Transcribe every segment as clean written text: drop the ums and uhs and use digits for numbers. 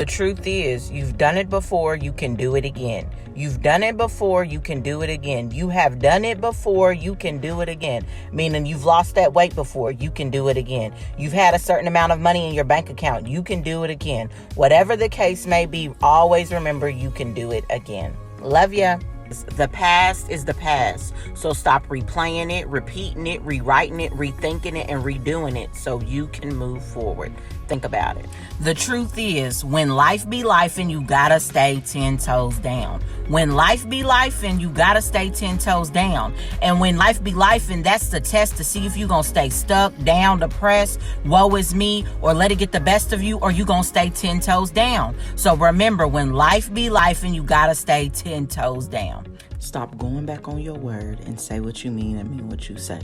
The truth is, you've done it before, you can do it again. You've done it before, you can do it again. You have done it before, you can do it again. Meaning you've lost that weight before, you can do it again. You've had a certain amount of money in your bank account, you can do it again. Whatever the case may be, always remember you can do it again. Love ya. The past is the past. So stop replaying it, repeating it, rewriting it, rethinking it, and redoing it so you can move forward. Think about it. The truth is, when life be life and you gotta stay 10 toes down. When life be life and you gotta stay 10 toes down. And when life be life and that's the test to see if you gonna stay stuck, down, depressed, woe is me, or let it get the best of you, or you gonna stay 10 toes down. So remember, when life be life and you gotta stay 10 toes down. Stop going back on your word and say what you mean and mean what you say.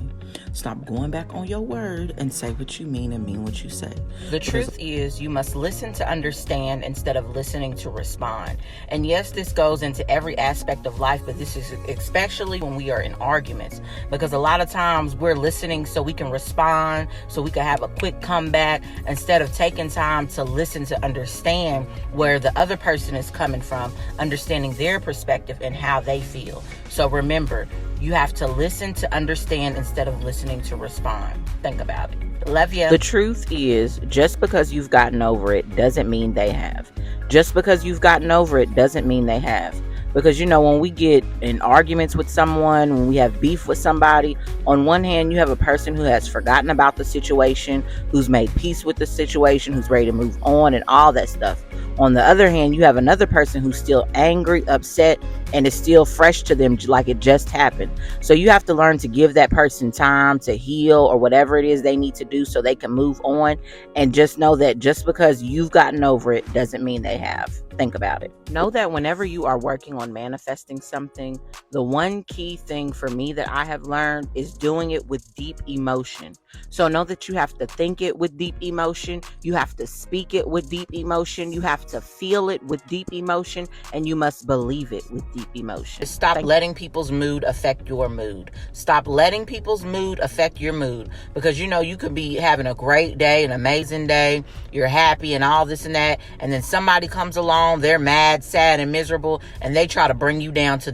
Stop going back on your word and say what you mean and mean what you say. The truth is, you must listen to understand instead of listening to respond. And yes, this goes into every aspect of life, but this is especially when we are in arguments. Because a lot of times we're listening so we can respond, so we can have a quick comeback, instead of taking time to listen to understand where the other person is coming from, understanding their perspective and how they feel. So remember, you have to listen to understand instead of listening to respond. Think about it. Love ya. The truth is, just because you've gotten over it doesn't mean they have. Just because you've gotten over it doesn't mean they have. Because, when we get in arguments with someone, when we have beef with somebody, on one hand, you have a person who has forgotten about the situation, who's made peace with the situation, who's ready to move on and all that stuff. On the other hand, you have another person who's still angry, upset, and is still fresh to them like it just happened. So you have to learn to give that person time to heal or whatever it is they need to do so they can move on. And just know that just because you've gotten over it doesn't mean they have. Think about it. Know that whenever you are working on manifesting something, the one key thing for me that I have learned is doing it with deep emotion. So know that you have to think it with deep emotion. You have to speak it with deep emotion. You have to feel it with deep emotion, and you must believe it with deep emotion. Stop letting people's mood affect your mood. Stop letting people's mood affect your mood, because you could be having a great day, an amazing day, you're happy and all this and that, and then somebody comes along, they're mad, sad, and miserable, and they try to bring you down to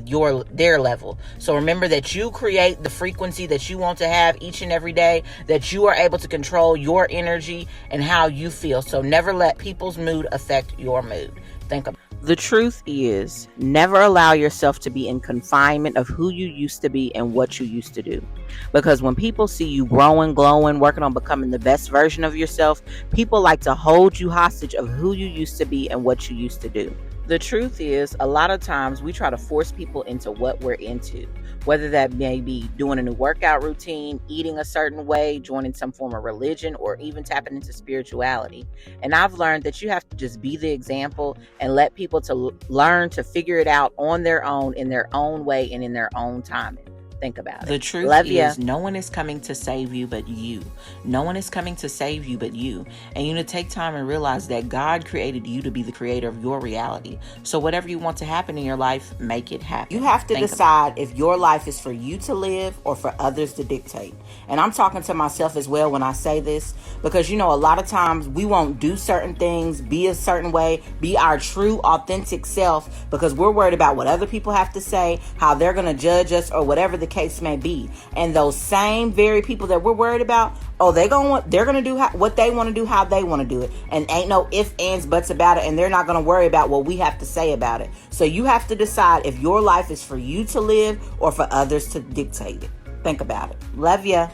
their level. So remember that you create the frequency that you want to have each and every day, that you are able to control your energy and how you feel. So never let people's mood affect your mood. Think about it. The truth is, never allow yourself to be in confinement of who you used to be and what you used to do. Because when people see you growing, glowing, working on becoming the best version of yourself, people like to hold you hostage of who you used to be and what you used to do. The truth is, a lot of times we try to force people into what we're into, whether that may be doing a new workout routine, eating a certain way, joining some form of religion, or even tapping into spirituality. And I've learned that you have to just be the example and let people to learn to figure it out on their own, in their own way, and in their own timing. Think about it. The truth is, no one is coming to save you but you. No one is coming to save you but you. And you need to take time and realize that God created you to be the creator of your reality. So whatever you want to happen in your life, make it happen. You have to decide if your life is for you to live or for others to dictate. And I'm talking to myself as well when I say this, because a lot of times we won't do certain things, be a certain way, be our true, authentic self, because we're worried about what other people have to say, how they're going to judge us, or whatever the case may be. And those same very people that we're worried about, they're going to do what they want to do, how they want to do it, and ain't no ifs, ands, buts about it, and they're not going to worry about what we have to say about it. So you have to decide if your life is for you to live or for others to dictate it. Think about it. Love ya.